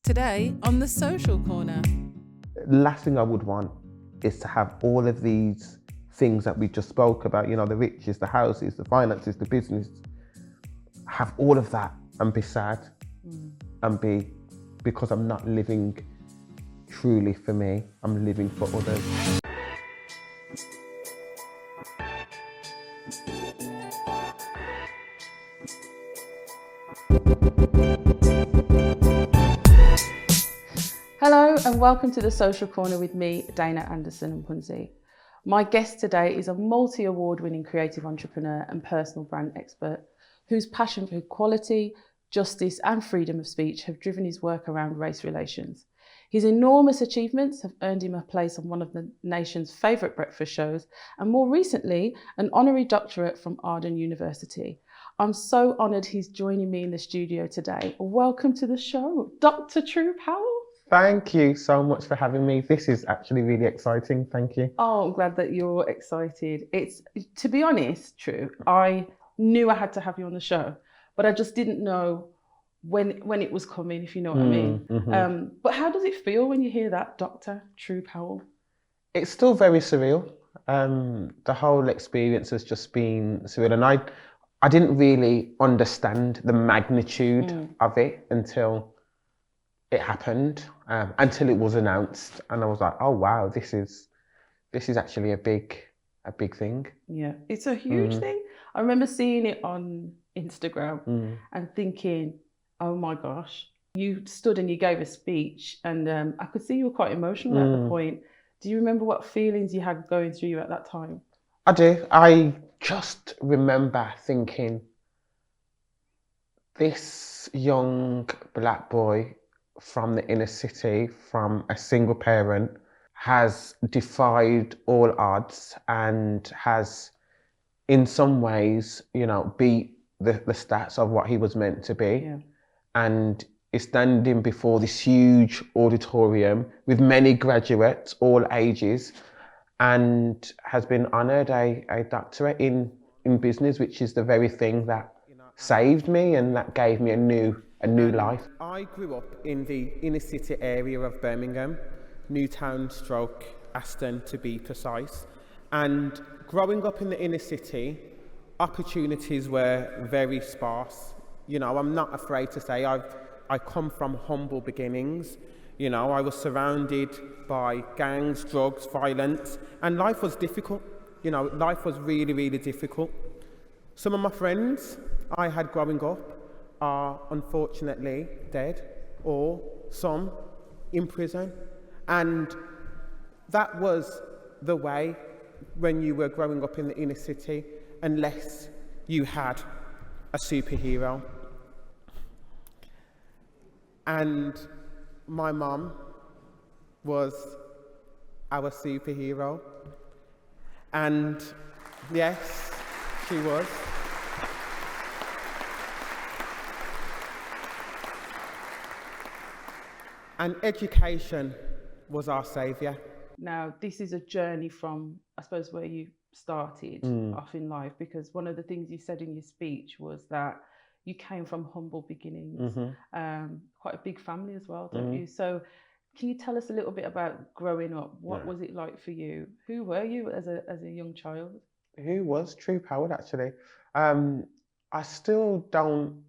Today on the Social Corner. Last thing I would want is to have all of these things that we just spoke about, you know, the riches, the houses, the finances, the business, have all of that and be sad and be, because I'm not living truly for me, I'm living for others. Hello and welcome to the Social Corner with me, Daina and Punzi. My guest today is a multi-award winning creative entrepreneur and personal brand expert whose passion for equality, justice and freedom of speech have driven his work around race relations. His enormous achievements have earned him a place on one of the nation's favourite breakfast shows and more recently an honorary doctorate from Arden University. I'm so honoured he's joining me in the studio today. Welcome to the show, Dr. Tru Powell. Thank you so much for having me. This is actually really exciting. Thank you. Oh, I'm glad that you're excited. It's, to be honest, Tru, I knew I had to have you on the show, but I just didn't know when it was coming, if you know what I mean. But how does it feel when you hear that, Dr. Tru Powell? It's still very surreal. The whole experience has just been surreal, and I didn't really understand the magnitude of it until it happened, until it was announced, and I was like, oh wow, this is actually a big thing. Yeah, it's a huge thing. I remember seeing it on Instagram and thinking, oh my gosh, you stood and you gave a speech, and I could see you were quite emotional at the point. Do you remember what feelings you had going through you at that time? I do. I just remember thinking, this young black boy from the inner city, from a single parent, has defied all odds and has, in some ways, you know, beat the stats of what he was meant to be. Yeah. And is standing before this huge auditorium with many graduates, all ages, and has been honoured a doctorate in business, which is the very thing that saved me and that gave me a new life. I grew up in the inner city area of Birmingham, Newtown stroke Aston to be precise. And growing up in the inner city, opportunities were very sparse. You know, I'm not afraid to say I come from humble beginnings. You know, I was surrounded by gangs, drugs, violence, and life was difficult. You know, life was really, really difficult. Some of my friends I had growing up are unfortunately dead, or some in prison. And that was the way when you were growing up in the inner city, unless you had a superhero. And my mum was our superhero. And yes, she was. And education was our saviour. Now, this is a journey from, I suppose, where you started off in life, because one of the things you said in your speech was that you came from humble beginnings, quite a big family as well, don't you? So can you tell us a little bit about growing up? What was it like for you? Who were you as a young child? Who was Tru Powell, actually? I still don't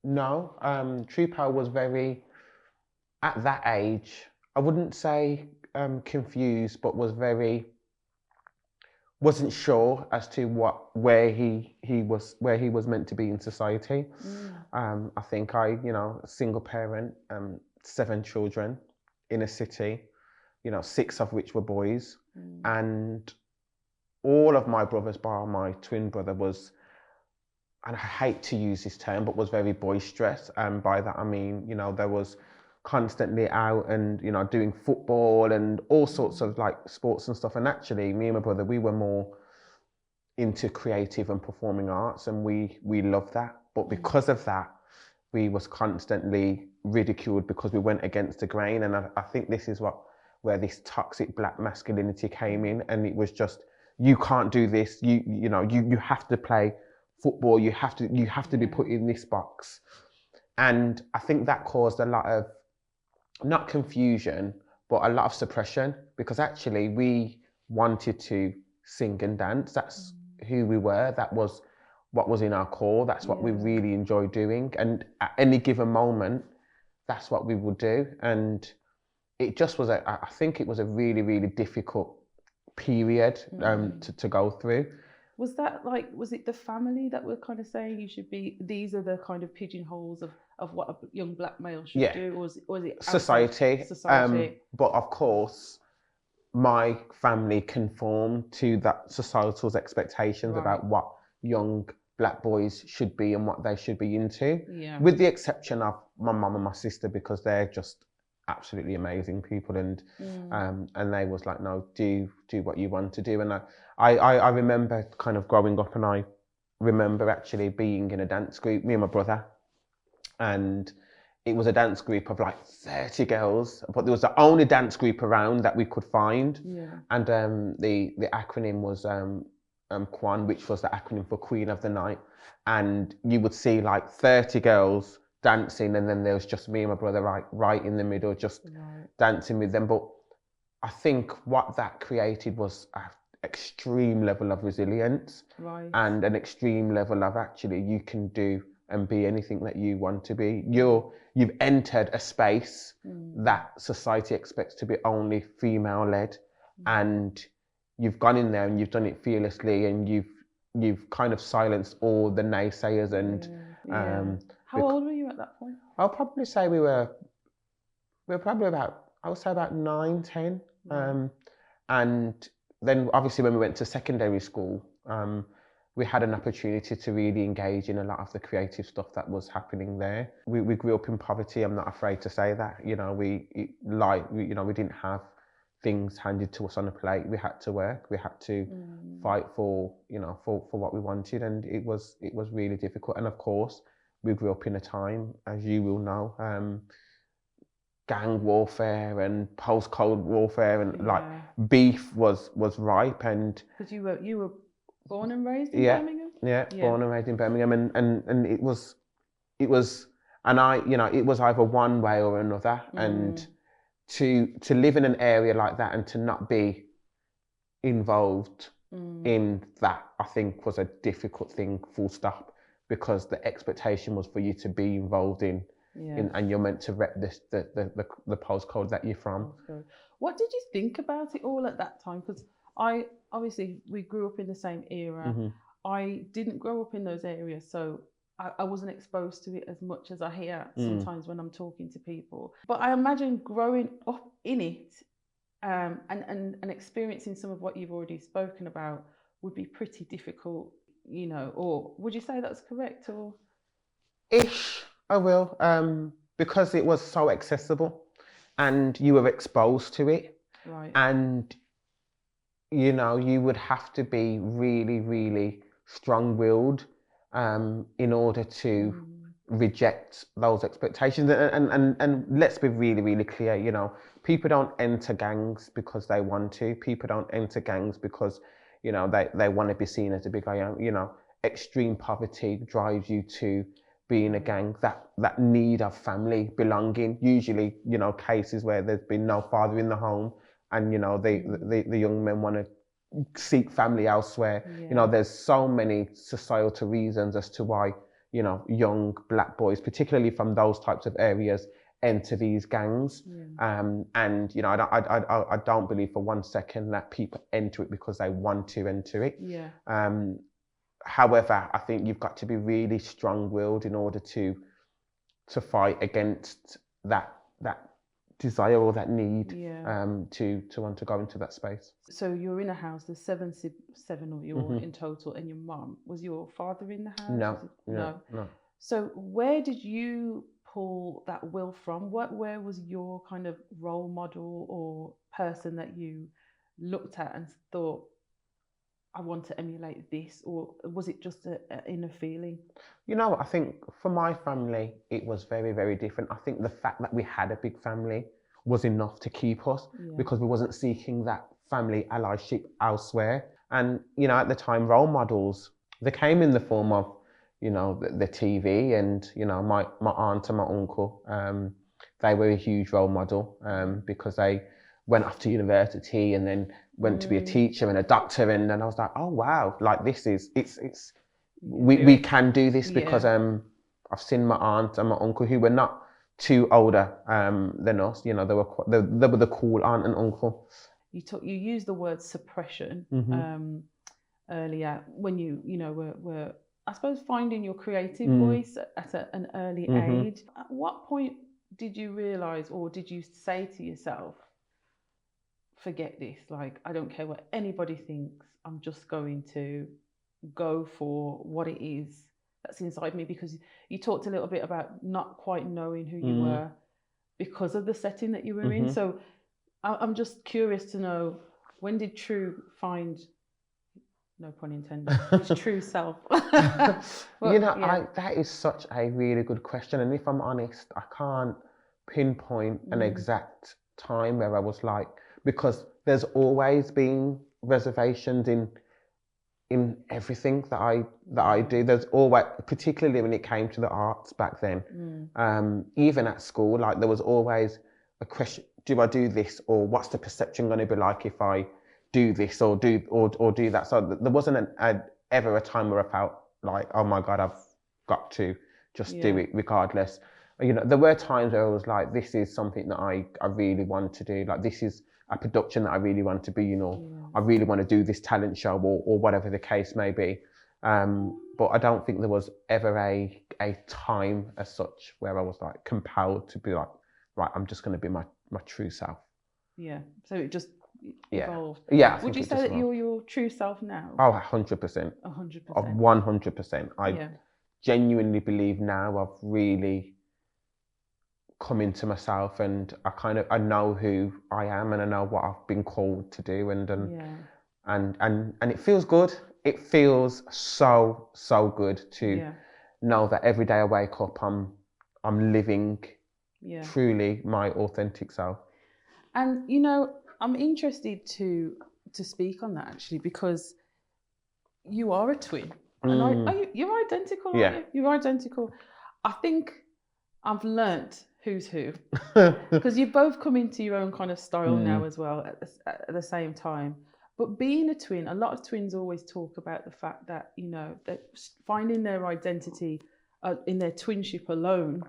know. Tru Powell was very, at that age, I wouldn't say confused, but wasn't sure as to where he was meant to be in society. I think a single parent, 7 children in a city, 6 of which were boys, and all of my brothers, bar my twin brother, was, and I hate to use this term, but was very boisterous. And by that I mean, there was constantly out and doing football and all sorts of like sports and stuff. And actually, me and my brother, we were more into creative and performing arts, and we loved that. But because of that, we was constantly ridiculed because we went against the grain. And I think this is where this toxic black masculinity came in, and it was just, you can't do this. You have to play football. You have to be put in this box. And I think that caused a lot of not confusion, but a lot of suppression, because actually we wanted to sing and dance. That's who we were. That was what was in our core. That's what we really enjoyed doing. And at any given moment, that's what we would do. And it just was I think it was a really, really difficult period to go through. Was that was it the family that were kind of saying you should be, these are the kind of pigeonholes of what a young black male should do? Or was it society? But of course, my family conformed to that societal's expectations about what young black boys should be and what they should be into. With the exception of my mum and my sister, because they're just absolutely amazing people, and they was like, no, do what you want to do. And I remember kind of growing up, and I remember actually being in a dance group, me and my brother, and it was a dance group of like 30 girls, but there was the only dance group around that we could find. And the acronym was Kwan, which was the acronym for Queen of the Night. And you would see like 30 girls dancing, and then there was just me and my brother right in the middle, just dancing with them. But I think what that created was an extreme level of resilience, and an extreme level of actually you can do and be anything that you want to be. You've entered a space that society expects to be only female-led, and you've gone in there and you've done it fearlessly, and you've kind of silenced all the naysayers. And how old were you at that point? I'll probably say we were probably about, I would say about 9, 10. And then obviously when we went to secondary school, we had an opportunity to really engage in a lot of the creative stuff that was happening there. We grew up in poverty. I'm not afraid to say that. We didn't have things handed to us on a plate. We had to work. We had to fight for what we wanted, and it was really difficult. And of course, we grew up in a time, as you will know, gang warfare and post-Cold Warfare, and like beef was ripe. And because you were born and raised in Birmingham? Born and raised in Birmingham, and it was and it was either one way or another. And to live in an area like that and to not be involved in that, I think was a difficult thing, full stop, because the expectation was for you to be involved in and you're meant to rep the postcode that you're from. What did you think about it all at that time? Because obviously we grew up in the same era. I didn't grow up in those areas, so I wasn't exposed to it as much as I hear sometimes when I'm talking to people. But I imagine growing up in it and experiencing some of what you've already spoken about would be pretty difficult, or would you say that's correct? Or ish, I will, because it was so accessible and you were exposed to it. And you would have to be really, really strong-willed in order to reject those expectations. And let's be really, really clear, people don't enter gangs because they want to. People don't enter gangs because, they want to be seen as a big guy. Extreme poverty drives you to be in a gang. That need of family, belonging, usually, cases where there's been no father in the home, and, the young men want to seek family elsewhere. There's so many societal reasons as to why, young black boys, particularly from those types of areas, enter these gangs. And, I don't believe for one second that people enter it because they want to enter it. However, I think you've got to be really strong-willed in order to fight against that desire or that need to want to go into that space. So you're in a house, there's seven of you in total, and your mum. Was your father in the house? No. So where did you pull that will from? Where was your kind of role model or person that you looked at and thought, I want to emulate this? Or was it just an inner feeling? I think for my family, it was very, very different. I think the fact that we had a big family was enough to keep us, because we wasn't seeking that family allyship elsewhere. And, at the time, role models, they came in the form of, the TV and, my aunt and my uncle, they were a huge role model because they went off to university and then went to be a teacher and a doctor, and then I was like, oh wow, like this is we can do this because I've seen my aunt and my uncle who were not too older than us. You know, they were the cool aunt and uncle. You used the word suppression earlier when you were I suppose finding your creative voice at an early age. At what point did you realise, or did you say to yourself, forget this, like I don't care what anybody thinks, I'm just going to go for what it is that's inside me? Because you talked a little bit about not quite knowing who you were because of the setting that you were in. So I'm just curious to know, when did Tru find, no pun intended, his true self? Well, that is such a really good question, and if I'm honest, I can't pinpoint an exact time where I was like, because there's always been reservations in everything that I do. There's always, particularly when it came to the arts back then, even at school, like there was always a question: do I do this, or what's the perception going to be like if I do this or do that? So there wasn't ever a time where I felt like, oh my God, I've got to just do it regardless. You know, there were times where I was like, this is something that I really want to do. Like, this is a production that I really want to be, you know, I really want to do this talent show or whatever the case may be. But I don't think there was ever a time as such where I was like compelled to be like, right, I'm just going to be my true self. Yeah. So it just evolved. Yeah. Would you say that you're your true self now? Oh, 100%. 100%. 100%. I genuinely believe now I've really come into myself, and I know who I am, and I know what I've been called to do, and it feels good. It feels so good to know that every day I wake up, I'm living truly my authentic self. And you know, I'm interested to speak on that actually, because you are a twin. And you're identical, aren't you? You're identical. I think I've learnt who's who, because you both come into your own kind of style now as well at the same time. But being a twin, a lot of twins always talk about the fact that, you know, that finding their identity in their twinship alone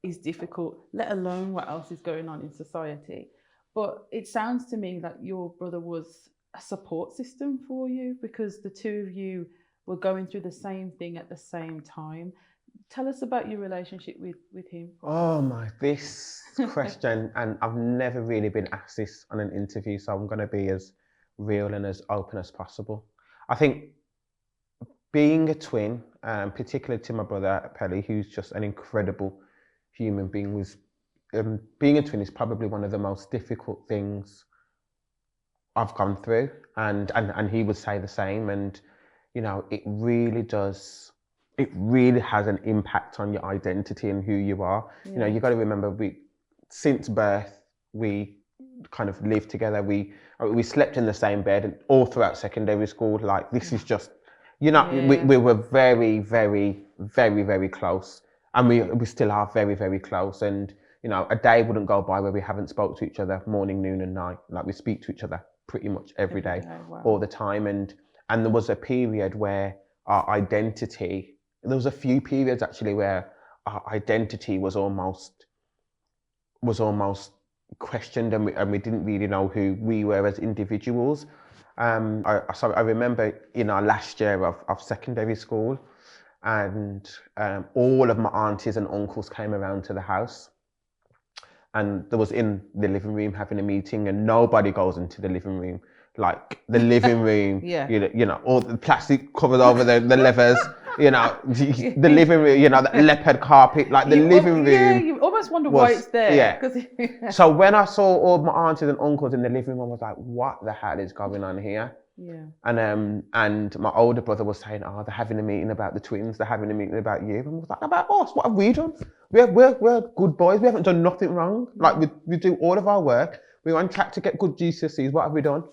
is difficult, let alone what else is going on in society. But it sounds to me that your brother was a support system for you, because the two of you were going through the same thing at the same time. Tell us about your relationship with him. Oh my, this question, and I've never really been asked this on an interview, so I'm going to be as real and as open as possible. I think being a twin, particularly to my brother Pelly, who's just an incredible human being, was being a twin is probably one of the most difficult things I've gone through, and he would say the same. And you know, it really has an impact on your identity and who you are. You know, you got to remember, since birth we kind of lived together. We slept in the same bed, and all throughout secondary school. Like, this is just, you know, we were very, very, very, very close, and we still are very, very close. And you know, a day wouldn't go by where we haven't spoke to each other morning, noon, and night. Like, we speak to each other pretty much every day. All the time. And there was a period where our identity, there was a few periods actually where our identity was almost questioned, and we didn't really know who we were as individuals. I remember in our last year of secondary school, and all of my aunties and uncles came around to the house, and there was in the living room having a meeting, and nobody goes into the living room. Like, the living room, you know, all the plastic covers over the levers, you know, the living room, you know, the leopard carpet, like the living room. Yeah, you almost wonder why it's there. Yeah. So when I saw all my aunties and uncles in the living room, I was like, what the hell is going on here? Yeah. And my older brother was saying, oh, they're having a meeting about the twins, they're having a meeting about you. And I was like, about us? What have we done? We're good boys. We haven't done nothing wrong. Like, we do all of our work. We're on track to get good GCSEs. What have we done?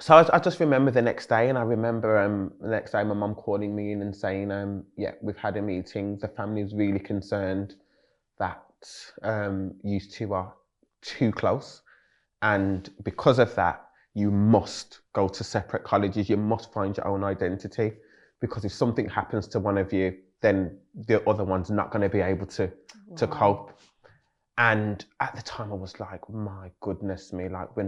So I just remember the next day, and I remember the next day my mum calling me in and saying, yeah, we've had a meeting. The family is really concerned that you two are too close, and because of that, you must go to separate colleges. You must find your own identity, because if something happens to one of you, then the other one's not going to be able to cope. And at the time I was like, my goodness me, like we're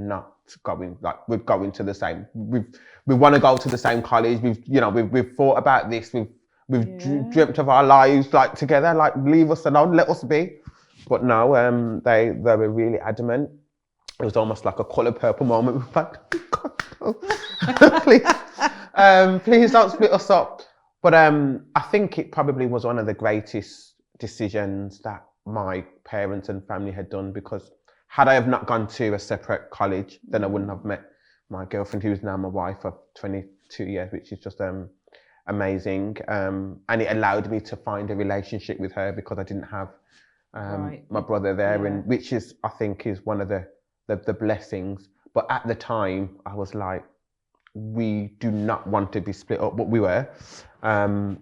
going to the same, we want to go to the same college. We've thought about this. We've dreamt of our lives like together, like leave us alone, let us be. But no, they were really adamant. It was almost like a colour purple moment. We were like, please don't split us up. But I think it probably was one of the greatest decisions that my parents and family had done, because had I have not gone to a separate college, then I wouldn't have met my girlfriend, who is now my wife for 22 years, which is just amazing. And it allowed me to find a relationship with her, because I didn't have my brother there, and which is, I think, is one of the blessings. But at the time I was like, we do not want to be split up, but we were. And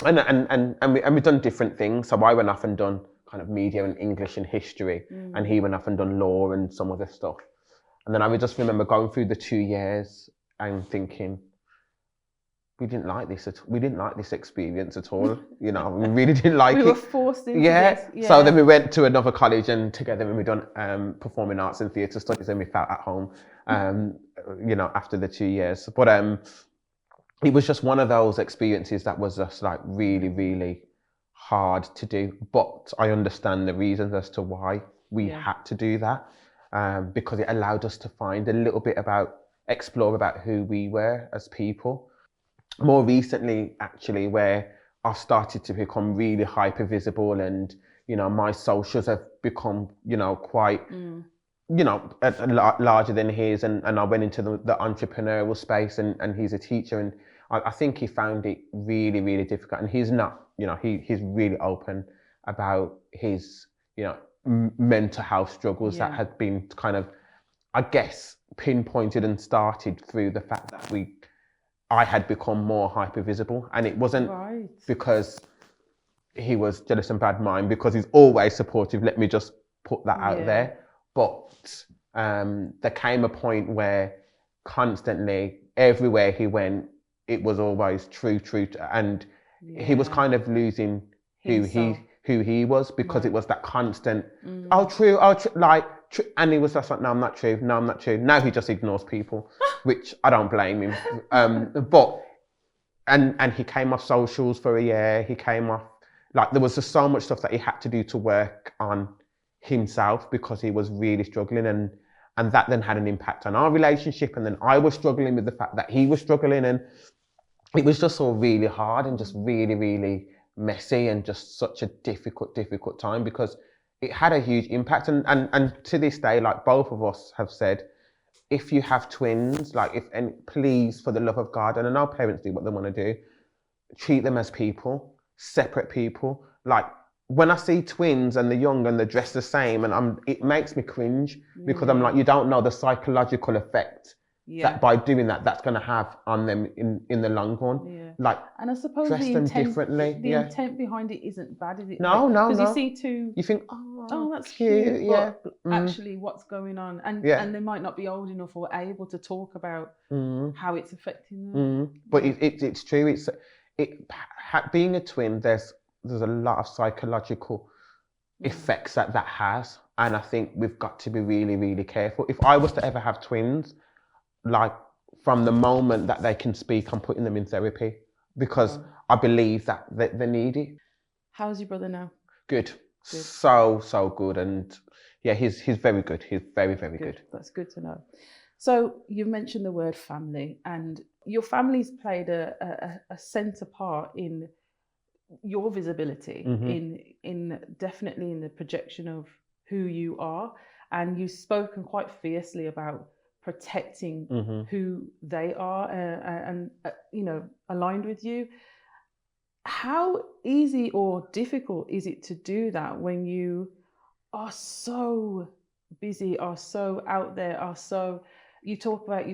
we've done different things. So I went off and done kind of media and English and history, and he went off and done law and some other stuff. And then I just remember going through the 2 years and thinking, we didn't like this we didn't like this experience at all. We really didn't like it. We were forced into this. Yeah. So then we went to another college, and together when we done performing arts and theatre studies, and we felt at home, after the 2 years. But it was just one of those experiences that was just like really, really hard to do. But I understand the reasons as to why we had to do that, because it allowed us to find a little bit explore about who we were as people. More recently, actually, where I've started to become really hyper visible, and my socials have become quite larger than his, and I went into the entrepreneurial space, and he's a teacher, and I think he found it really, really difficult. And he's not, he's really open about his mental health struggles that had been kind of, I guess, pinpointed and started through the fact that I had become more hyper visible, and it wasn't because he was jealous and bad mind, because he's always supportive. Let me just put that out there. But there came a point where constantly, everywhere he went, it was always true, and he was kind of losing who he was, because it was that constant, true, and he was just like, no, I'm not true. Now he just ignores people, which I don't blame him. But he came off socials for a year. He came off, there was just so much stuff that he had to do to work on himself, because he was really struggling, and that then had an impact on our relationship. And then I was struggling with the fact that he was struggling, and it was just all really hard and just really, really messy, and just such a difficult time, because it had a huge impact. And to this day, both of us have said, if you have twins, please, for the love of God, and I know parents do what they want to do, treat them as people, separate people. When I see twins and they're young and they're dressed the same, and it makes me cringe, because I'm like, you don't know the psychological effect that by doing that, that's going to have on them in the long run. And I suppose dress them differently. The intent behind it isn't bad, is it? No. Because you see two, you think, oh, that's cute. But Mm. actually, what's going on? And they might not be old enough or able to talk about how it's affecting them. But it's true. Being a twin, there's a lot of psychological effects that has, and I think we've got to be really, really careful. If I was to ever have twins, from the moment that they can speak, I'm putting them in therapy, because I believe that they need it. How's your brother now? Good. So good, and he's very good. He's very, very good. That's good to know. So you mentioned the word family, and your family's played a centre part in your visibility, in definitely in the projection of who you are, and you've spoken quite fiercely about protecting who they are and aligned with you. How easy or difficult is it to do that when you are so busy, are so out there, you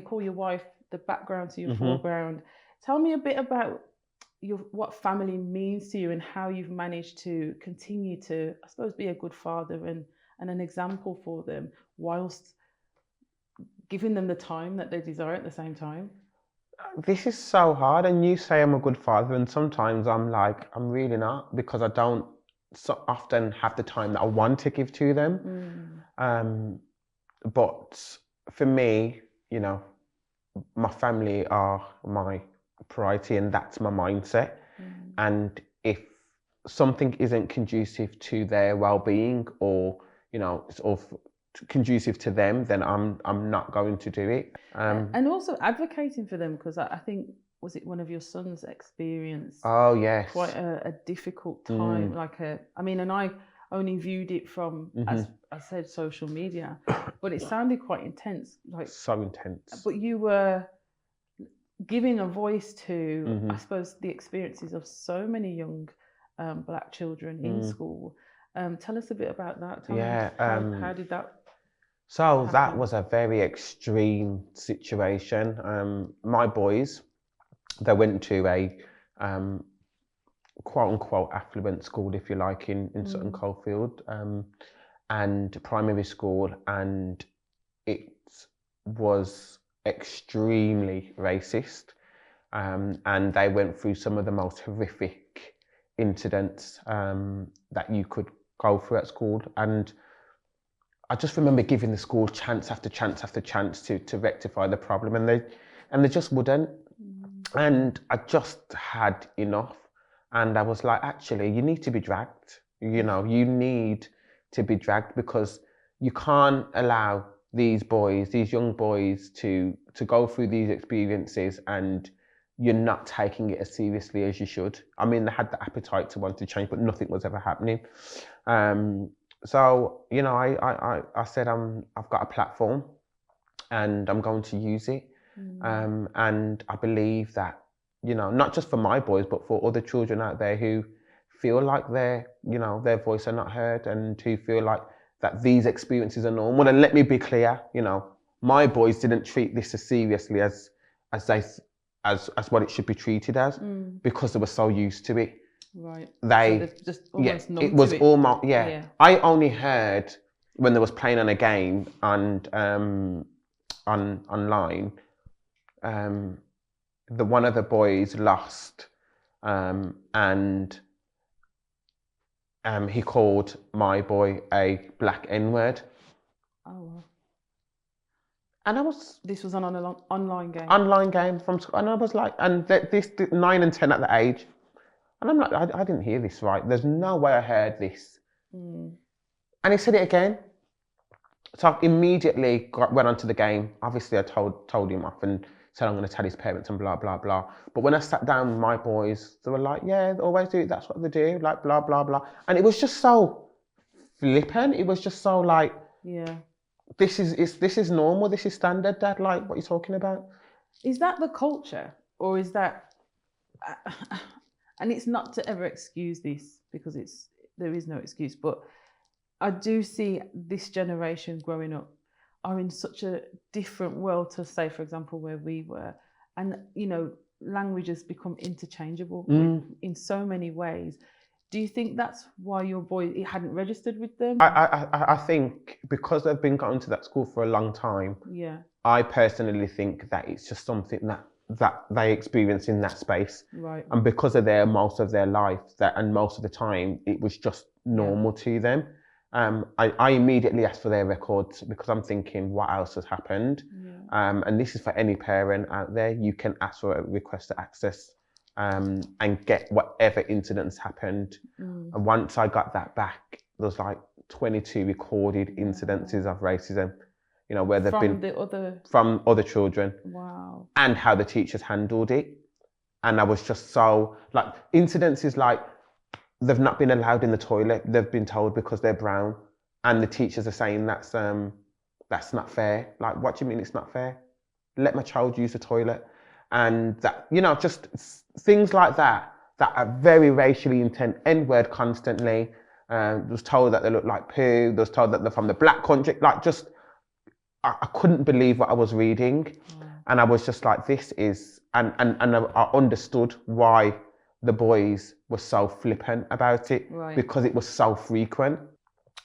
call your wife the background to your foreground. Tell me a bit about what family means to you and how you've managed to continue to, I suppose, be a good father and an example for them whilst giving them the time that they desire at the same time. This is so hard, and you say I'm a good father, and sometimes I'm like, I'm really not, because I don't so often have the time that I want to give to them. But for me, you know, my family are my priority, and that's my mindset. And if something isn't conducive to their well-being, or you know, sort of conducive to them, then I'm not going to do it. And also advocating for them, because I think, was it one of your sons experienced Oh yes, quite a difficult time, and I only viewed it from, as I said, social media, but it sounded quite intense, like so intense. but you were giving a voice to, I suppose, the experiences of so many young Black children in school. Tell us a bit about that. Tell me, how did that So happen? that was a very extreme situation. My boys, they went to a quote unquote affluent school, if you like, in Sutton Coldfield, and primary school, and it was extremely racist, and they went through some of the most horrific incidents that you could go through at school. And I just remember giving the school chance after chance after chance to rectify the problem, and they just wouldn't. And I just had enough, and I was like, actually, you need to be dragged. You know, you need to be dragged, because you can't allow these boys, these young boys, to go through these experiences, and you're not taking it as seriously as you should. I mean, they had the appetite to want to change, but nothing was ever happening. So, you know, I said, I've got a platform and I'm going to use it. And I believe that, you know, not just for my boys, but for other children out there who feel like their voice are not heard, and who feel like that these experiences are normal. And let me be clear, you know, my boys didn't treat this as seriously as what it should be treated as, because they were so used to it. Right. They so just almost it was almost I only heard when there was playing on a game and online, the one of the boys lost, and he called my boy a black N-word. Oh wow. And this was on an online game. Online game from school, and I was like, and this 9 and 10 at the age. And I'm like, I didn't hear this right. There's no way I heard this. And he said it again. So I immediately went onto the game. Obviously, I told him off and said I'm going to tell his parents and blah, blah, blah. But when I sat down with my boys, they were like, yeah, they always do it. That's what they do. Like, blah, blah, blah. And it was just so flippant. It was just so like, yeah, this is normal. This is standard, Dad. Like, what are you talking about? Is that the culture, or is that... And it's not to ever excuse this, because there is no excuse, but I do see this generation growing up are in such a different world to, say, for example, where we were. And, you know, language has become interchangeable in so many ways. Do you think that's why your boy, it hadn't registered with them? I think because they've been going to that school for a long time, I personally think that it's just something that they experience in that space. Right. And because they're there most of their life, and most of the time, it was just normal to them. I immediately asked for their records, because I'm thinking, what else has happened? And this is for any parent out there. You can ask for a request to access and get whatever incidents happened. And once I got that back, there was like 22 recorded incidences of racism, you know, where they've from other children. Wow. And how the teachers handled it. And I was just so, like, incidences like, they've not been allowed in the toilet, they've been told because they're brown, and the teachers are saying that's not fair. Like, what do you mean it's not fair? Let my child use the toilet. And that, you know, just things like that are very racially intent. N-word constantly. Was told that they look like poo. Was told that they're from the black country. Like, just, I couldn't believe what I was reading. And I was just like, this is, and I understood why the boys were so flippant about it Right. because it was so frequent.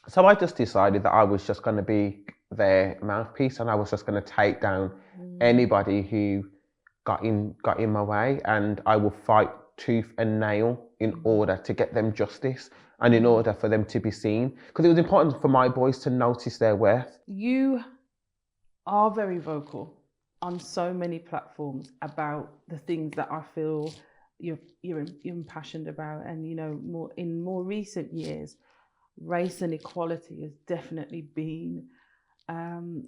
So I just decided that I was just going to be their mouthpiece, and I was just going to take down anybody who got in my way, and I will fight tooth and nail in order to get them justice and in order for them to be seen, because it was important for my boys to notice their worth. You are very vocal on so many platforms about the things that I feel you're impassioned about, and you know, more recent years, race and equality has definitely been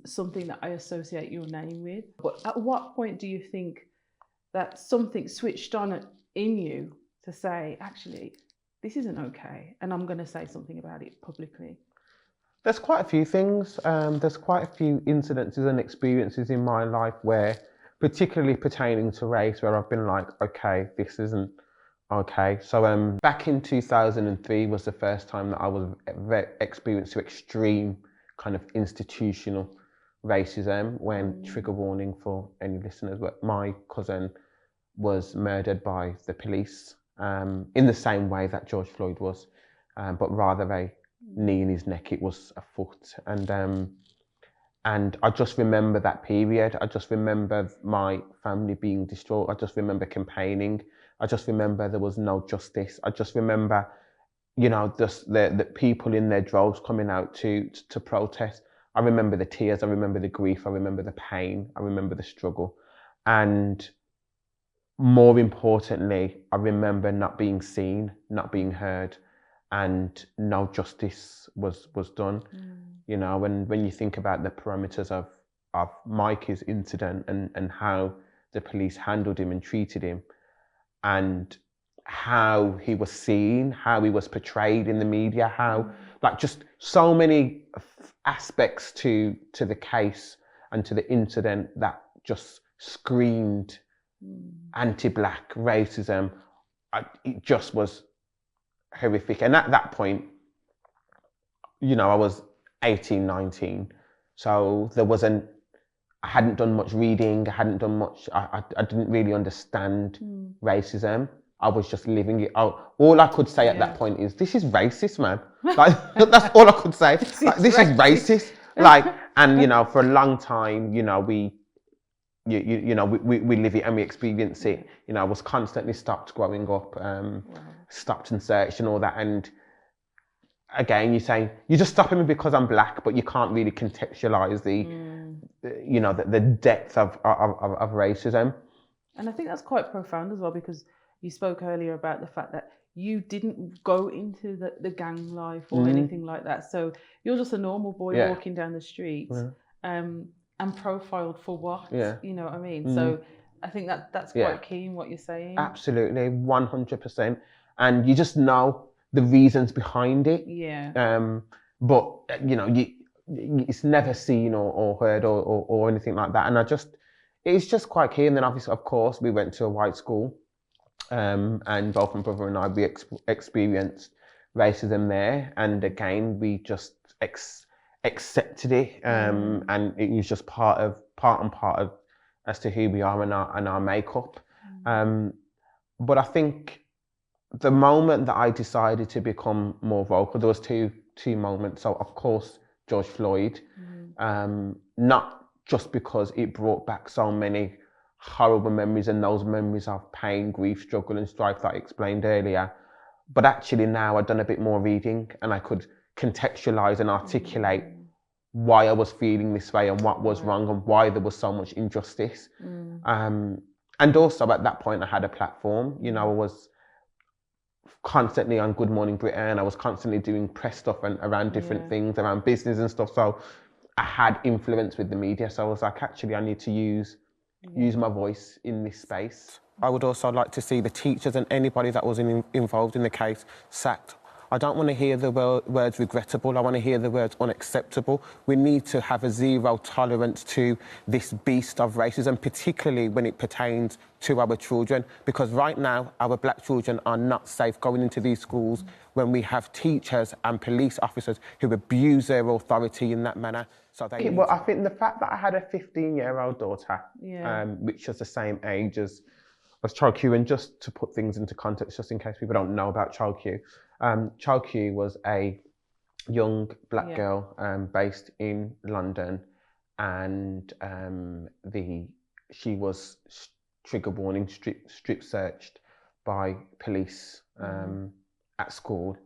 something that I associate your name with. But at what point do you think that something switched on in you to say, actually, this isn't okay, and I'm going to say something about it publicly? There's quite a few things. There's quite a few incidences and experiences in my life where, particularly pertaining to race, where I've been like, okay, this isn't okay. So back in 2003 was the first time that I was experienced to extreme kind of institutional racism, when, trigger warning for any listeners, but my cousin was murdered by the police in the same way that George Floyd was, but rather a knee in his neck, it was a foot. And I just remember that period. I just remember my family being distraught. I just remember campaigning. I just remember there was no justice. I just remember, you know, the people in their droves coming out to protest. I remember the tears. I remember the grief. I remember the pain. I remember the struggle. And more importantly, I remember not being seen, not being heard, and no justice was done. You know, when you think about the parameters of Mikey's incident and how the police handled him and treated him, and how he was seen, how he was portrayed in the media, how like just so many aspects to the case and to the incident that just screamed anti-black racism. It just was horrific. And at that point, you know, I was 18, 19. So I hadn't done much reading. I hadn't done much. I didn't really understand racism. I was just living it out. All I could say at that point is, this is racist, man. Like, that's all I could say. This is racist. Like, and, you know, for a long time, you know, we live it and we experience it. You know, I was constantly stopped growing up, stopped and searched and all that. And again, you're saying, you're just stopping me because I'm black, but you can't really contextualize the depth of racism. And I think that's quite profound as well, because you spoke earlier about the fact that you didn't go into the gang life or anything like that. So you're just a normal boy walking down the street, and profiled for what? You know what I mean? So I think that's quite key in what you're saying. Absolutely, 100%. And you just know the reasons behind it. But you know, it's never seen or heard or anything like that. And it's just quite key. And then obviously, of course, we went to a white school, and both my brother and I, we experienced racism there. And again, we just accepted it, and it was just part and part of as to who we are and our makeup. But I think the moment that I decided to become more vocal, there was two moments. So of course, George Floyd, not just because it brought back so many horrible memories, and those memories of pain, grief, struggle and strife that I explained earlier, but actually now I'd done a bit more reading and I could contextualize and articulate why I was feeling this way and what was wrong and why there was so much injustice. And also at that point I had a platform. You know, I was constantly on Good Morning Britain. I was constantly doing press stuff and around different things, around business and stuff. So I had influence with the media. So I was like, actually, I need to use my voice in this space. I would also like to see the teachers and anybody that was involved in the case sacked. I don't want to hear the words regrettable. I want to hear the words unacceptable. We need to have a zero tolerance to this beast of racism, particularly when it pertains to our children, because right now our black children are not safe going into these schools when we have teachers and police officers who abuse their authority in that manner. So they well, I think the fact that I had a 15-year-old daughter, which was the same age as Child Q, and just to put things into context, just in case people don't know about Child Q, Child Q was a young black girl based in London, and she was trigger warning strip searched by police at school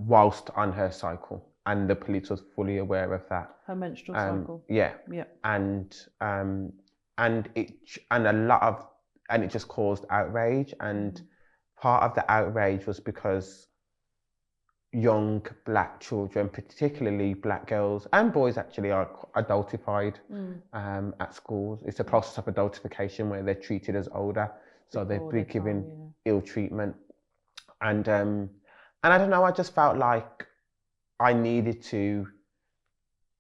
whilst on her cycle, and the police was fully aware of that. Her menstrual cycle. Yeah. And it just caused outrage, and part of the outrage was because young black children, particularly black girls and boys, actually are adultified at schools. It's a process of adultification where they're treated as older, so they're given ill treatment. And I don't know, I just felt like I needed to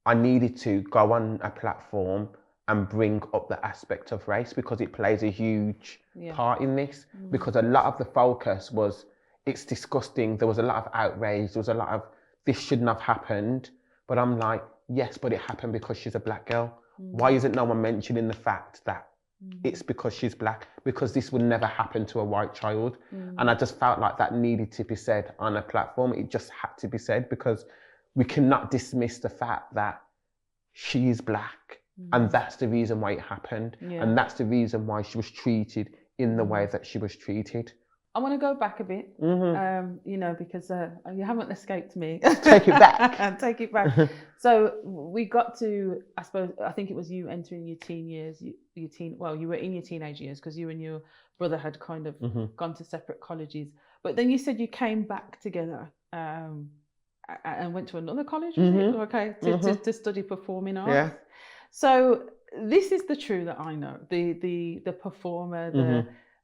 go on a platform and bring up the aspect of race, because it plays a huge part in this. Because a lot of the focus was, it's disgusting, there was a lot of outrage, there was a lot of, this shouldn't have happened. But I'm like, yes, but it happened because she's a black girl. Why isn't no one mentioning the fact that it's because she's black? Because this would never happen to a white child. And I just felt like that needed to be said on a platform. It just had to be said, because we cannot dismiss the fact that she is black. And that's the reason why it happened. And that's the reason why she was treated in the way that she was treated. I want to go back a bit, because you haven't escaped me. Take it back. Take it back. So we got to, I think it was you entering your teen years, you were in your teenage years, because you and your brother had kind of gone to separate colleges. But then you said you came back together and went to another college, to study performing arts. Yeah. So this is the Tru that I know, the performer,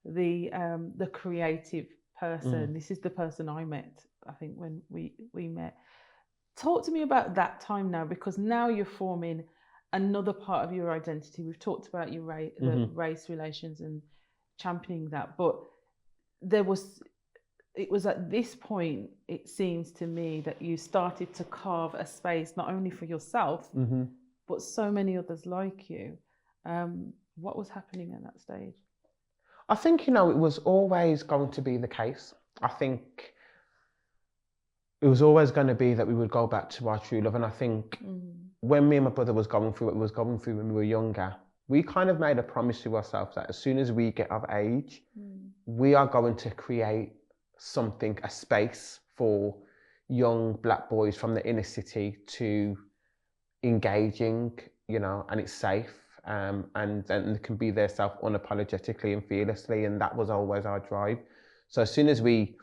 the creative person. This is the person I met, I think, when we met. Talk to me about that time now, because now you're forming another part of your identity. We've talked about your the race relations and championing that, but it was at this point, it seems to me, that you started to carve a space not only for yourself, but so many others like you. What was happening at that stage? I think, it was always going to be the case. I think it was always going to be that we would go back to our true love. And I think when me and my brother was going through what we was going through when we were younger, we kind of made a promise to ourselves that as soon as we get of age, we are going to create something, a space for young black boys from the inner city to engaging, and it's safe. And they can be their self unapologetically and fearlessly, and that was always our drive. So as soon as we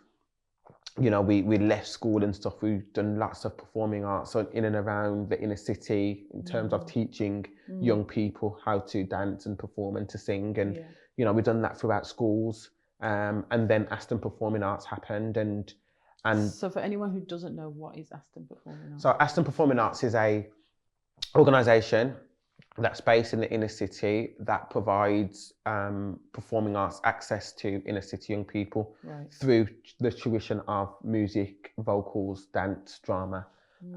left school and stuff, we've done lots of performing arts in and around the inner city in terms of teaching young people how to dance and perform and to sing, and we've done that throughout schools. And then Aston Performing Arts happened, and so for anyone who doesn't know, what is Aston Performing Arts? So Aston Performing Arts is a organisation that's based in the inner city that provides performing arts access to inner city young people through the tuition of music, vocals, dance, drama.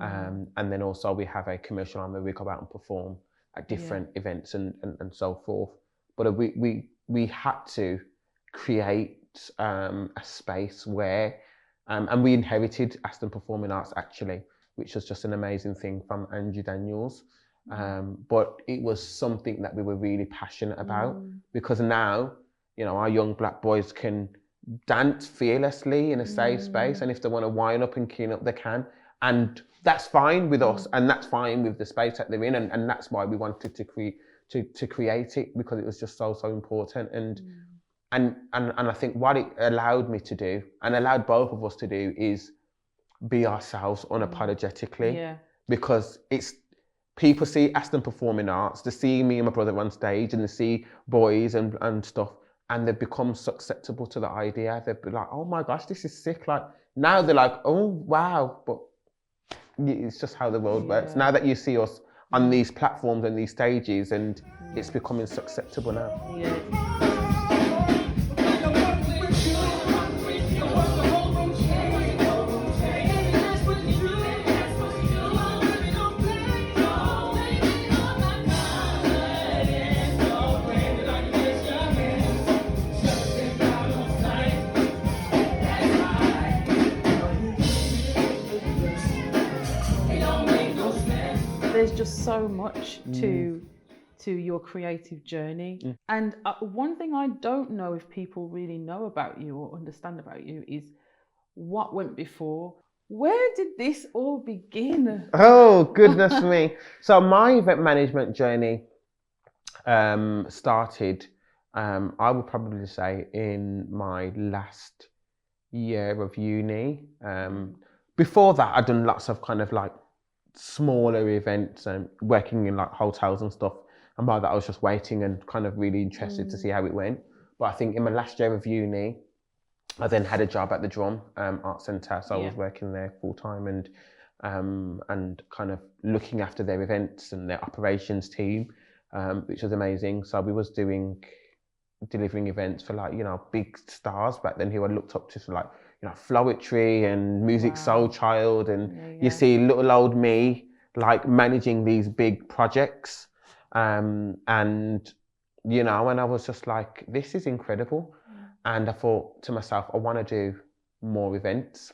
And then also we have a commercial arm where we go out and perform at different events and so forth. But we had to create a space where, and we inherited Aston Performing Arts actually, which was just an amazing thing from Andrew Daniels. But it was something that we were really passionate about, because now, our young black boys can dance fearlessly in a safe space, and if they want to wind up and clean up, they can, and that's fine with us, and that's fine with the space that they're in, and that's why we wanted to create it, because it was just so important. And I think what it allowed me to do, and allowed both of us to do, is be ourselves unapologetically, because people see Aston Performing Arts, they see me and my brother on stage, and they see boys and stuff, and they become susceptible to the idea. They'd be like, oh my gosh, this is sick. Like, now they're like, oh wow, but it's just how the world works. Now that you see us on these platforms and these stages, and it's becoming susceptible now. so much to your creative journey. And one thing I don't know if people really know about you or understand about you is what went before. Where did this all begin? Oh, goodness me. So my event management journey started, I would probably say, in my last year of uni. Before that, I'd done lots of kind of like smaller events and working in like hotels and stuff. And by that, I was just waiting and kind of really interested to see how it went. But I think in my last year of uni, I then had a job at the Drum Art Centre. So I was working there full time and kind of looking after their events and their operations team, which was amazing. So we was delivering events for like, you know, big stars back then who I looked up to, for like, you know, Flowetry and Music Soul Child. And you see little old me like managing these big projects. And, you know, and I was just like, this is incredible. And I thought to myself, I want to do more events.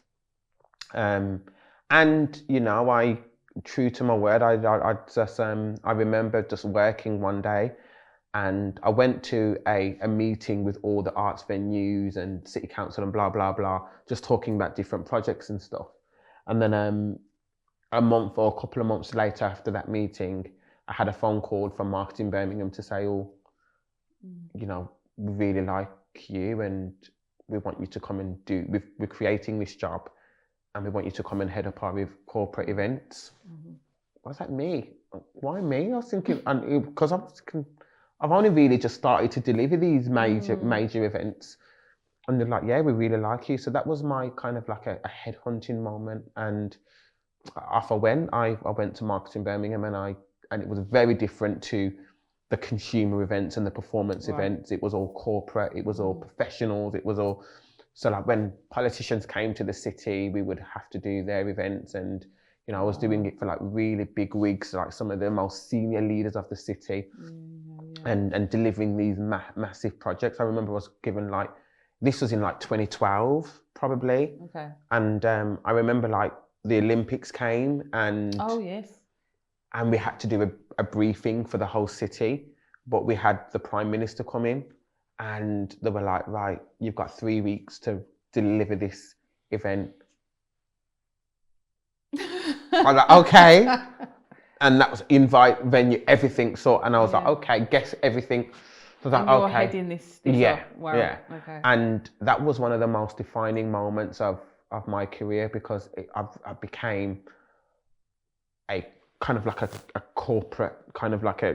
And, you know, I, true to my word, I just, I remember just working one day and I went to a meeting with all the arts venues and city council and blah, blah, blah, just talking about different projects and stuff. And then a month or a couple of months later after that meeting, I had a phone call from Marketing Birmingham to say, oh, you know, we really like you and we want you to come and we're creating this job and we want you to come and head up our corporate events. I was like, me? Why me? I was thinking, because I've only really just started to deliver these major events. And they're like, yeah, we really like you. So that was my kind of like a headhunting moment. And off I went to Marketing Birmingham and it was very different to the consumer events and the performance events. It was all corporate, it was all professionals, it was all, so like when politicians came to the city, we would have to do their events. And, you know, I was doing it for like really big wigs, like some of the most senior leaders of the city and delivering these massive projects. I remember I was given like, this was in like 2012, probably. Okay. And I remember like the Olympics came and and we had to do a briefing for the whole city, but we had the Prime Minister come in and they were like, right, you've got 3 weeks to deliver this event. I was like, okay. And that was invite, venue, everything. So, and I was like, okay, guess everything. So I was like, you're okay. heading this up. Wow. Yeah. Okay. And that was one of the most defining moments of my career because I became a kind of like a corporate, kind of like a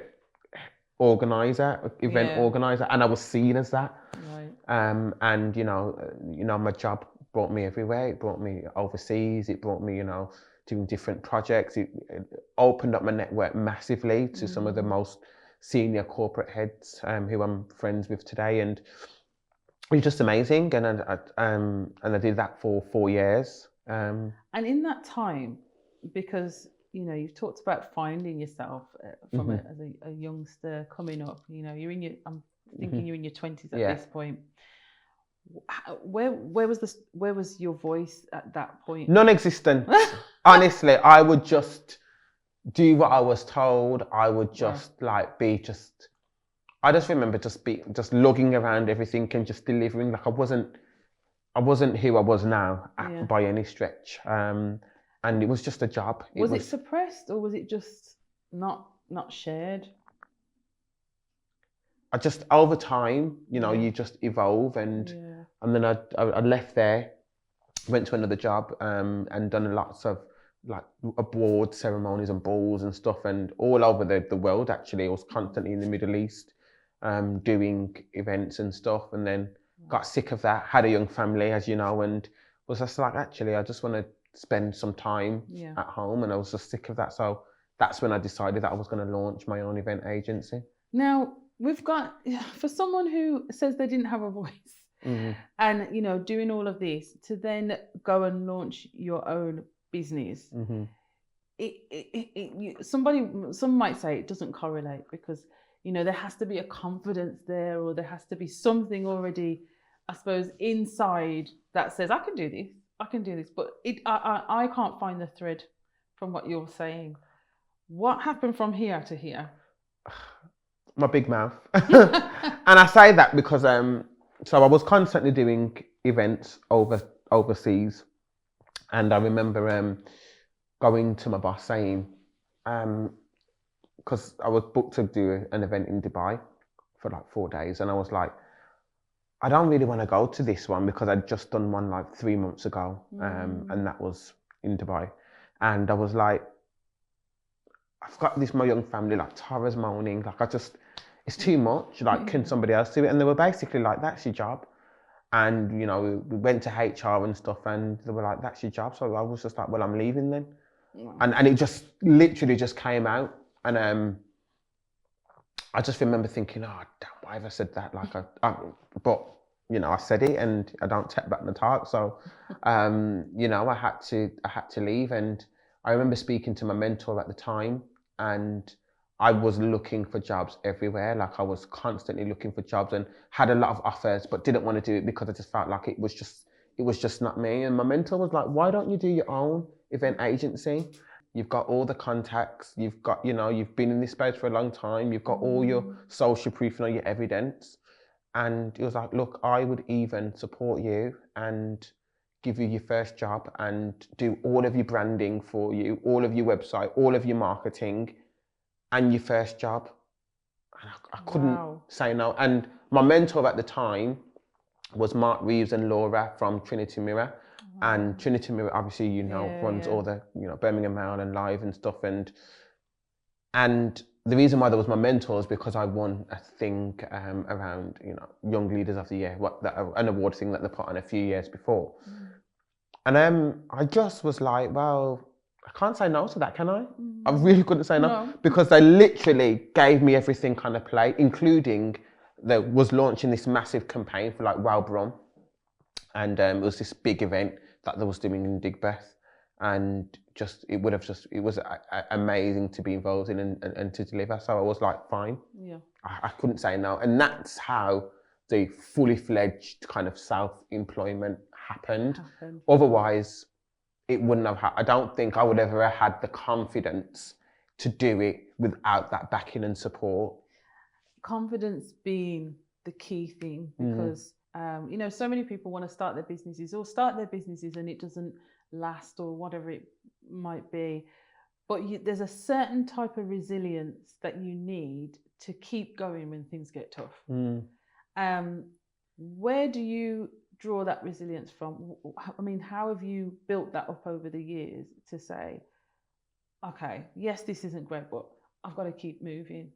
organizer, event organizer, and I was seen as that. Right. And you know, my job brought me everywhere. It brought me overseas. It brought me, you know, doing different projects. It opened up my network massively to some of the most senior corporate heads who I'm friends with today, and it was just amazing. And I did that for 4 years. And in that time, because you know, you've talked about finding yourself from as a youngster coming up. You know, you're in your, I'm thinking you're in your 20s at this point. Where was your voice at that point? Non-existent. Honestly, I would just do what I was told. I would just I just remember just lugging around everything and just delivering. Like I wasn't who I was now by any stretch. And it was just a job. Was it suppressed or was it just not shared? I just, over time, you know, you just evolve and then I left there, went to another job and done lots of like award ceremonies and balls and stuff and all over the world actually. I was constantly in the Middle East doing events and stuff, and then got sick of that, had a young family, as you know, and was just like, actually, I just want to spend some time at home, and I was just sick of that. So that's when I decided that I was going to launch my own event agency. Now, we've got, for someone who says they didn't have a voice and, you know, doing all of this to then go and launch your own business, some might say it doesn't correlate because, you know, there has to be a confidence there, or there has to be something already, I suppose, inside that says, I can do this. But I can't find the thread from what you're saying. What happened from here to here? My big mouth. And I say that because so I was constantly doing events overseas, and I remember going to my boss saying, because I was booked to do an event in Dubai for like 4 days, and I was like, I don't really want to go to this one because I'd just done one like 3 months ago, and that was in Dubai, and I was like, I've got this my young family, like Tara's moaning, like it's too much, like can somebody else do it? And they were basically like, that's your job. And you know, we went to HR and stuff, and they were like, that's your job. So I was just like, well, I'm leaving then. And it just literally just came out, and I just remember thinking, oh damn, why have I said that? Like but you know, I said it, and I don't take back the talk. So you know, I had to leave. And I remember speaking to my mentor at the time, and I was looking for jobs everywhere. Like I was constantly looking for jobs and had a lot of offers, but didn't want to do it because I just felt like it was just not me. And my mentor was like, why don't you do your own event agency? You've got all the contacts, you've got, you know, you've been in this space for a long time, you've got all your social proof and all your evidence. And it was like, look, I would even support you and give you your first job and do all of your branding for you, all of your website, all of your marketing, and your first job. And I couldn't say no. And my mentor at the time was Mark Reeves and Laura from Trinity Mirror. And Trinity Mirror, obviously, you know, runs all the, you know, Birmingham Mail and Live and stuff. And the reason why there was my mentor is because I won a thing around, you know, Young Leaders of the Year, an award thing that they put on a few years before. And I just was like, well, I can't say no to that, can I? I really couldn't say no, because they literally gave me everything on a plate, including they was launching this massive campaign for like Wow Brum. And it was this big event that they was doing in Digbeth. And it was amazing to be involved in and to deliver. So I was like, fine. Yeah. I couldn't say no. And that's how the fully fledged kind of self-employment happened. Otherwise, it wouldn't have I don't think I would ever have had the confidence to do it without that backing and support. Confidence being the key thing, because you know, so many people want to start their businesses and it doesn't last or whatever it might be. But there's a certain type of resilience that you need to keep going when things get tough. Where do you draw that resilience from? I mean, how have you built that up over the years to say, okay, yes, this isn't great, but I've got to keep moving?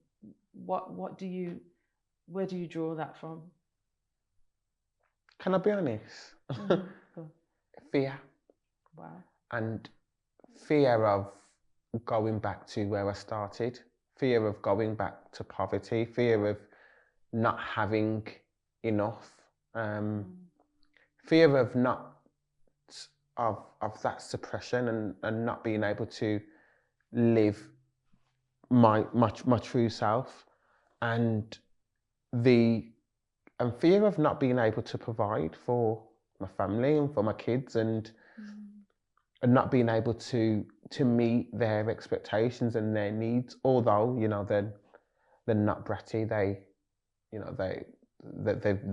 Where do you draw that from? Can I be honest? Fear. Wow. And fear of going back to where I started, fear of going back to poverty, fear of not having enough, fear of that suppression and not being able to live my true self, and fear of not being able to provide for my family and for my kids, and not being able to meet their expectations and their needs. Although, you know, they're not bratty, they're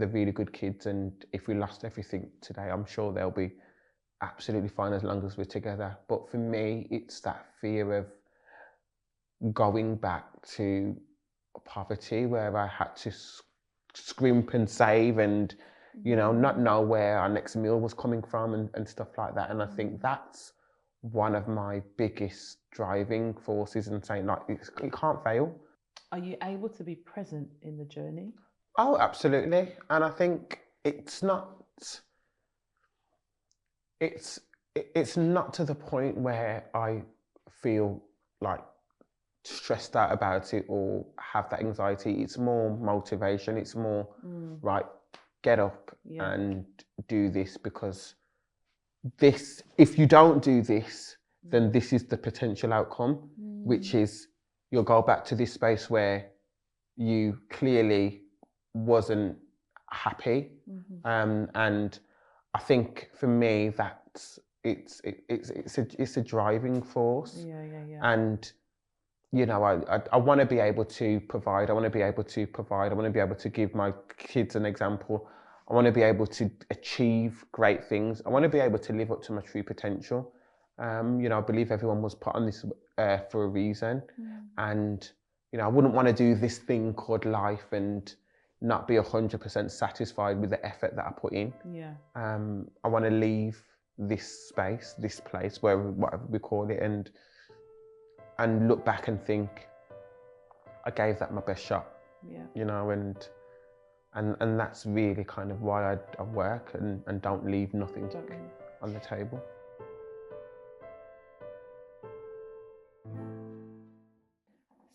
really good kids, and if we lost everything today, I'm sure they'll be absolutely fine as long as we're together. But for me, it's that fear of going back to poverty where I had to scrimp and save and, you know, not know where our next meal was coming from and stuff like that. And I think that's one of my biggest driving forces, and saying, like, you can't fail. Are you able to be present in the journey? Oh, absolutely. And I think it's not to the point where I feel like stressed out about it or have that anxiety. It's more motivation. It's more, right, get up and do this, because if you don't do this, then this is the potential outcome, which is you'll go back to this space where you clearly wasn't happy. And I think for me, that's it's a driving force. And you know, I want to be able to provide. I want to be able to provide. I want to be able to give my kids an example. I want to be able to achieve great things. I want to be able to live up to my true potential. You know, I believe everyone was put on this earth for a reason. And, you know, I wouldn't want to do this thing called life and not be 100% satisfied with the effort that I put in. Yeah. I want to leave this space, this place, whatever we call it, and look back and think, I gave that my best shot. Yeah. You know, and that's really kind of why I work and don't leave nothing on the table.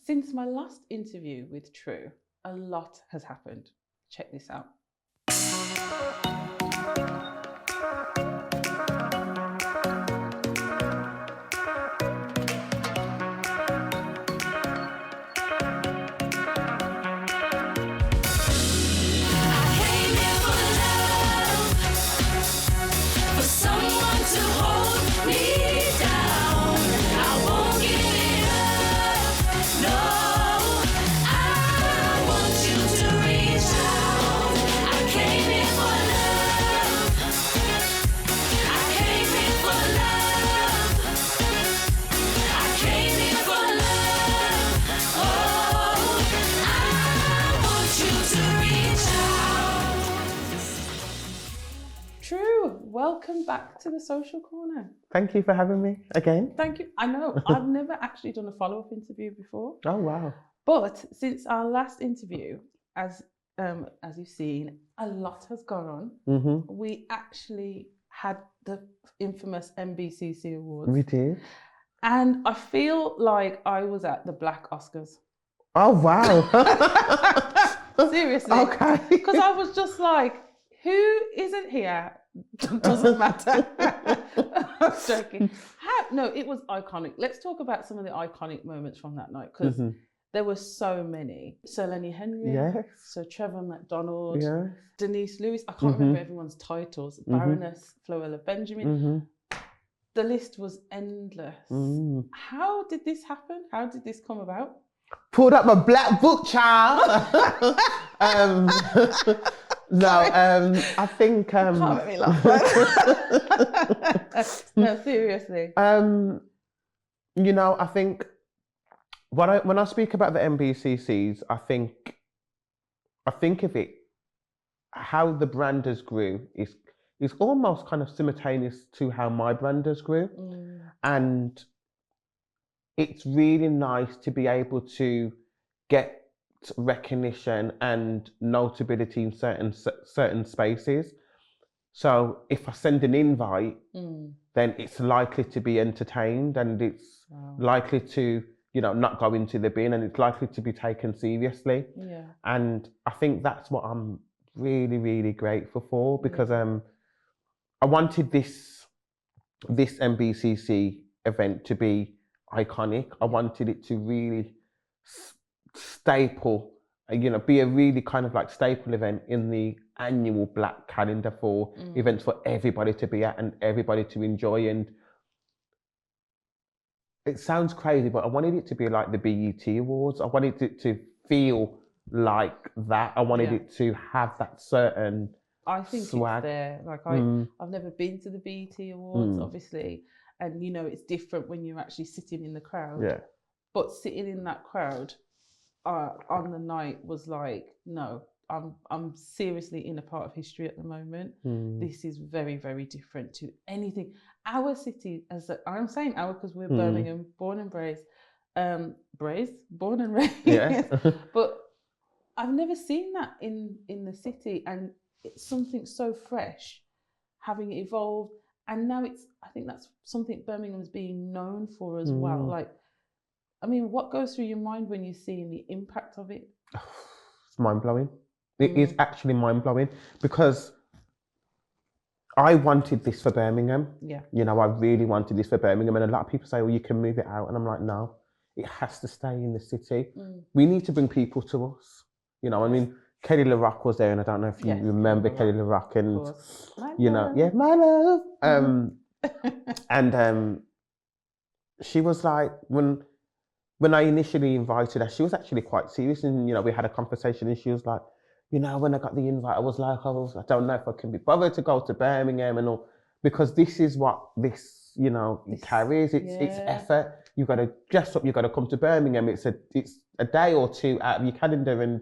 Since my last interview with Tru, a lot has happened. Check this out. Welcome back to the Social Corner. Thank you for having me again. Thank you. I know, I've never actually done a follow-up interview before. Oh, wow. But since our last interview, as you've seen, a lot has gone on. We actually had the infamous MBCC Awards. We did. And I feel like I was at the Black Oscars. Oh, wow. Seriously. Okay. Because I was just like, who isn't here? Doesn't matter. I'm joking. No, it was iconic. Let's talk about some of the iconic moments from that night, because there were so many. Sir Lenny Henry, yes. Sir Trevor McDonald, yes. Denise Lewis. I can't remember everyone's titles. Baroness Floella Benjamin. The list was endless. How did this happen? How did this come about? Pulled up my black book, child. No, I think. Can't make me laugh. No, seriously. You know, I think when I speak about the MBCCs, I think of it, how the branders grew is almost kind of simultaneous to how my branders grew, and it's really nice to be able to get recognition and notability in certain spaces. So if I send an invite, then it's likely to be entertained, and it's likely to, you know, not go into the bin, and it's likely to be taken seriously. Yeah. And I think that's what I'm really, really grateful for, because I wanted this MBCC event to be iconic. I wanted it to really staple, you know, be a really kind of like staple event in the annual Black calendar for events for everybody to be at and everybody to enjoy. And it sounds crazy, but I wanted it to be like the BET Awards. I wanted it to feel like that. I wanted it to have that certain I think swag. It's there. Like I've never been to the BET Awards, obviously, and you know it's different when you're actually sitting in the crowd. Yeah. But sitting in that crowd on the night was like, no, I'm seriously in a part of history at the moment. This is very, very different to anything. Our city, I'm saying our because we're Birmingham, born and raised, born and raised. Yeah. But I've never seen that in the city, and it's something so fresh, having evolved, and now I think that's something Birmingham's being known for as well. Like, I mean, what goes through your mind when you're seeing the impact of it? It's mind-blowing. It is actually mind-blowing, because I wanted this for Birmingham. Yeah. You know, I really wanted this for Birmingham, and a lot of people say, well, you can move it out. And I'm like, no, it has to stay in the city. We need to bring people to us. You know, I mean, Kelly LaRock was there, and I don't know if you remember Kelly LaRock, and, you know, my love. And she was like, when when I initially invited her, she was actually quite serious, and we had a conversation, and she was like, when I got the invite, I was like, I don't know if I can be bothered to go to Birmingham and all, because this is what this, it carries. It's effort. You've got to dress up. You've got to come to Birmingham. It's a day or two out of your calendar, and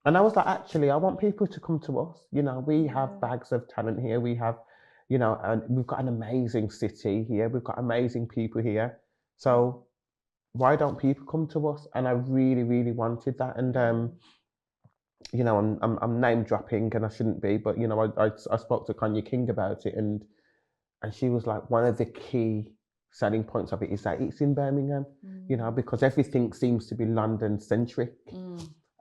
and I was like, actually, I want people to come to us. We have bags of talent here. We have, and we've got an amazing city here. We've got amazing people here. So why don't people come to us? And I really, really wanted that. And, I'm name dropping, and I shouldn't be, but, I spoke to Kanye King about it, and she was like, one of the key selling points of it is that it's in Birmingham, because everything seems to be London centric.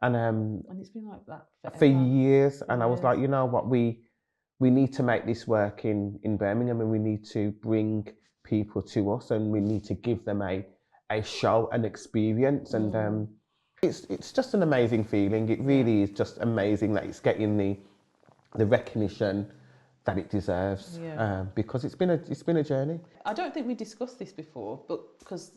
And it's been like that for years. And I was like, you know what, we need to make this work in Birmingham, and we need to bring people to us, and we need to give them a show, an experience. And it's just an amazing feeling. It really is just amazing that it's getting the recognition that it deserves, because it's been a journey. I don't think we discussed this before, but because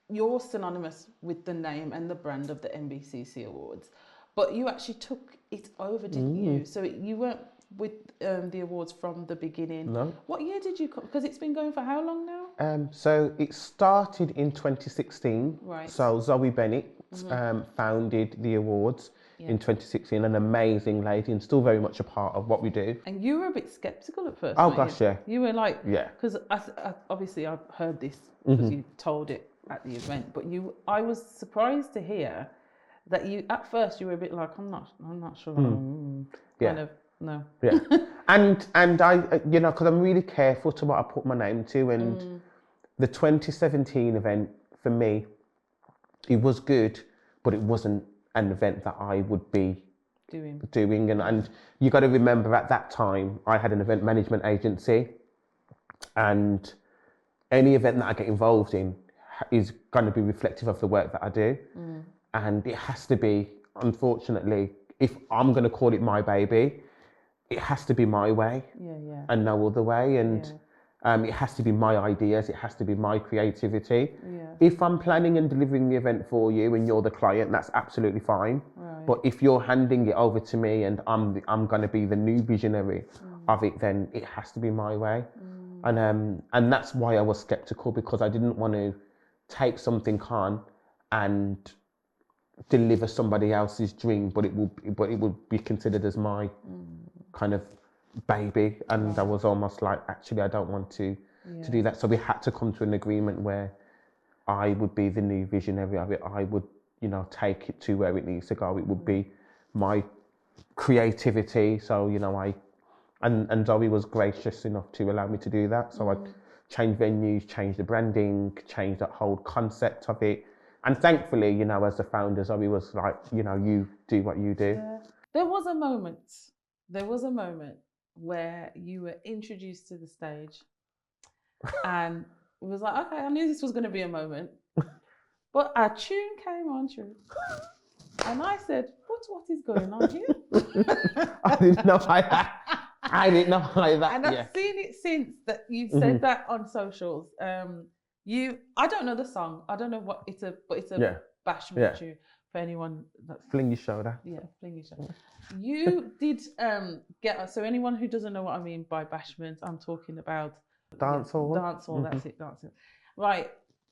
you're synonymous with the name and the brand of the NBCC Awards, but you actually took it over, didn't you? So you weren't with the awards from the beginning. No. What year did you come? Because it's been going for how long now? So it started in 2016. Right. So Zoe Bennett founded the awards in 2016, an amazing lady, and still very much a part of what we do. And you were a bit sceptical at first. Oh gosh, yeah. You were like, yeah, because obviously I've heard this because you told it at the event, but I was surprised to hear that at first you were a bit like, I'm not sure. Kind of, no. Yeah. and I, because I'm really careful to what I put my name to, and the 2017 event for me, it was good, but it wasn't an event that I would be doing. And you got to remember, at that time I had an event management agency, and any event that I get involved in is going to be reflective of the work that I do. And it has to be, unfortunately, if I'm going to call it my baby, it has to be my way and no other way. And it has to be my ideas. It has to be my creativity. If I'm planning and delivering the event for you and you're the client, that's absolutely fine. Right. But if you're handing it over to me and I'm going to be the new visionary of it, then it has to be my way. And that's why I was skeptical, because I didn't want to take something on and deliver somebody else's dream, but it would be considered as my kind of baby. And I was almost like, actually, I don't want to do that. So we had to come to an agreement where I would be the new visionary of it. I would, take it to where it needs to go. It would be my creativity. So, and Zoe was gracious enough to allow me to do that. So I changed venues, changed the branding, changed that whole concept of it. And thankfully, as the founder, Zoe was like, you do what you do. Yeah. There was a moment where you were introduced to the stage, and it was like, okay, I knew this was going to be a moment, but a tune came on, Tru, and I said, what is going on here? I didn't know I didn't know like that. And I've seen it since that you said that on socials. I don't know the song. I don't know what it's a bashment tune for anyone that's Fling Your Shoulder. Yeah, Fling Your Shoulder. You did so anyone who doesn't know what I mean by bashment, I'm talking about dancehall. Dancehall, that's it, dancing. Right.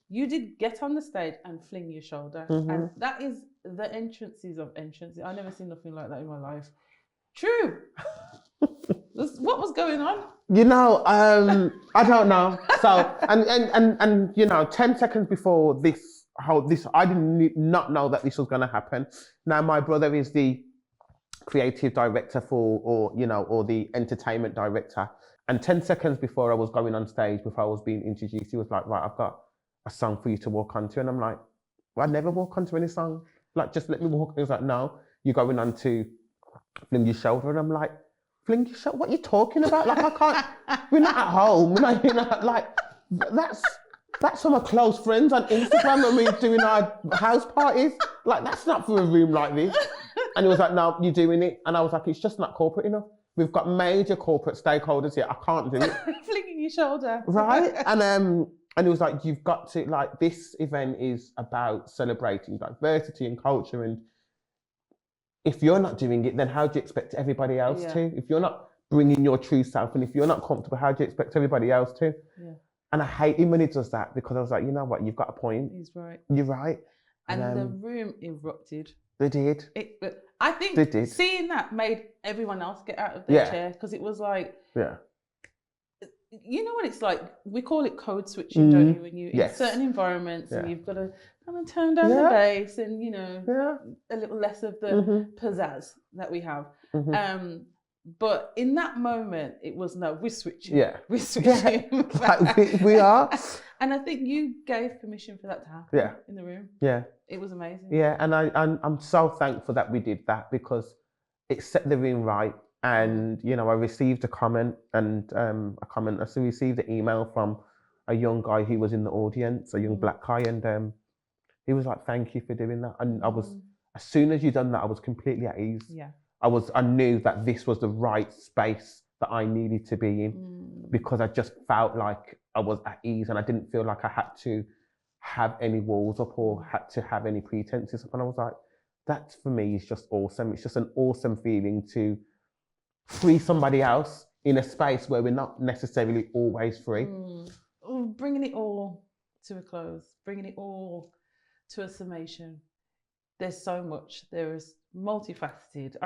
You did get on the stage and fling your shoulder. And that is the entrances of entrances. I've never seen nothing like that in my life. Tru. What was going on? I don't know. So, and 10 seconds before this, I did not know that this was going to happen. Now, my brother is the creative director or the entertainment director. And 10 seconds before I was going on stage, before I was being introduced, he was like, right, I've got a song for you to walk onto. And I'm like, well, I never walk onto any song. Like, just let me walk. He was like, no, you're going on to Fling Your Shoulder. And I'm like, Fling Your Shoulder? What are you talking about? Like, I can't, we're not at home. Like, that's for my close friends on Instagram when we're doing our house parties. Like, that's not for a room like this. And he was like, no, you're doing it. And I was like, it's just not corporate enough. We've got major corporate stakeholders here. I can't do it. Flinging your shoulder. Right? And And it was like, you've got to, like, this event is about celebrating diversity and culture. And if you're not doing it, then how do you expect everybody else to? If you're not bringing your true self, and if you're not comfortable, how do you expect everybody else to? Yeah. And I hate him when he does that, because I was like, you know what, you've got a point. He's right. You're right. And the room erupted. They did. I think seeing that made everyone else get out of their chair, because it was like, you know what it's like? We call it code switching, don't you? When you in certain environments and you've got to kind of turn down the bass and, you know, a little less of the pizzazz that we have. But in that moment, it was, no, we're switching. We're switching. Like we are. And I think you gave permission for that to happen in the room. It was amazing. And I'm so thankful that we did that, because it set the room right. And, you know, I received a comment, and I received an email from a young guy who was in the audience, a young black guy, and he was like, thank you for doing that. And I was, as soon as you done that, I was completely at ease. I knew that this was the right space that I needed to be in, because I just felt like I was at ease, and I didn't feel like I had to have any walls up or had to have any pretenses up. And I was like, that for me is just awesome. It's just an awesome feeling to free somebody else in a space where we're not necessarily always free. Bringing it all to a close, bringing it all to a summation. There's so much. There is multifaceted.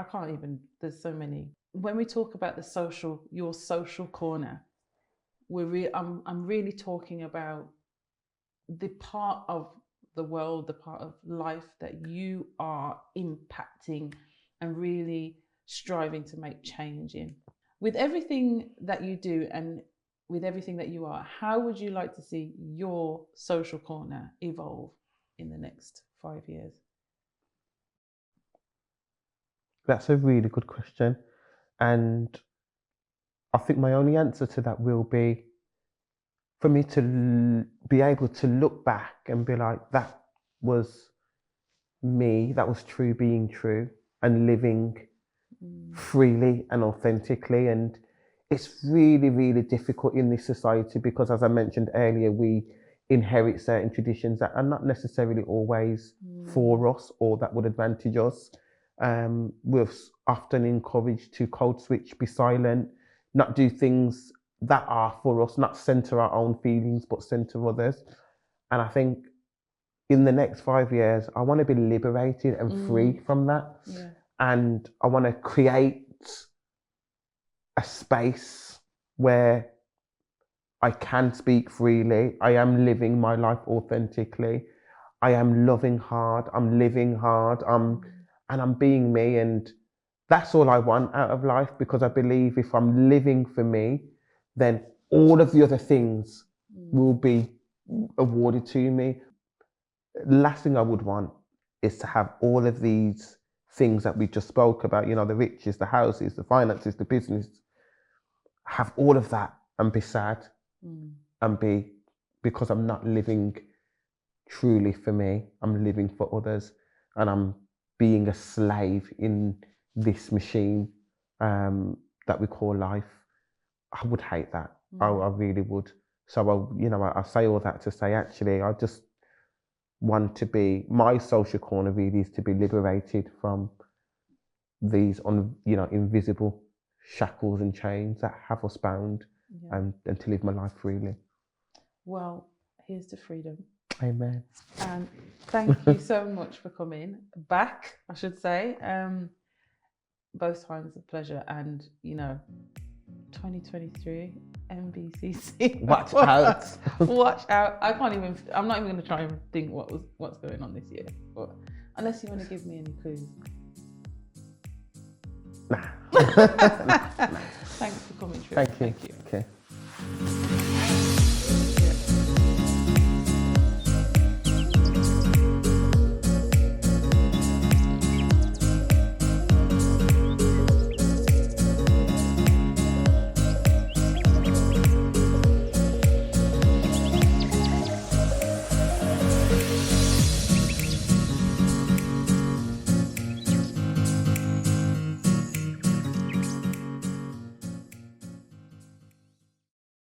There's so many. When we talk about your social corner, I'm really talking about the part of the world, the part of life that you are impacting and really striving to make change in. With everything that you do and with everything that you are, how would you like to see your social corner evolve in the next 5 years? That's a really good question. And I think my only answer to that will be for me to be able to look back and be like, that was me, that was Tru being Tru and living freely and authentically. And it's really, really difficult in this society, because as I mentioned earlier, we inherit certain traditions that are not necessarily always for us or that would advantage us. We're often encouraged to code switch, be silent, not do things that are for us, not center our own feelings, but center others. And I think in the next 5 years, I want to be liberated and free from that. And I want to create a space where I can speak freely. I am living my life authentically. I am loving hard. I'm living hard. And I'm being me. And that's all I want out of life, because I believe if I'm living for me, then all of the other things will be awarded to me. The last thing I would want is to have all of these things that we just spoke about, you know, the riches, the houses, the finances, the business, have all of that and be sad and because I'm not living truly for me, I'm living for others, and I'm being a slave in this machine that we call life. I would hate that. I really would. So I say all that to say, actually, I just want to be, my social corner really is to be liberated from these invisible shackles and chains that have us bound, and to live my life freely. Well, here's to freedom. Amen. And thank you so much for coming back, I should say. Both times a pleasure, and 2023 MBCC. Watch out! Watch out! I'm not even going to try and think what's going on this year. But unless you want to give me any clues. Nah. Thanks for coming, Tru. Thank you. Okay.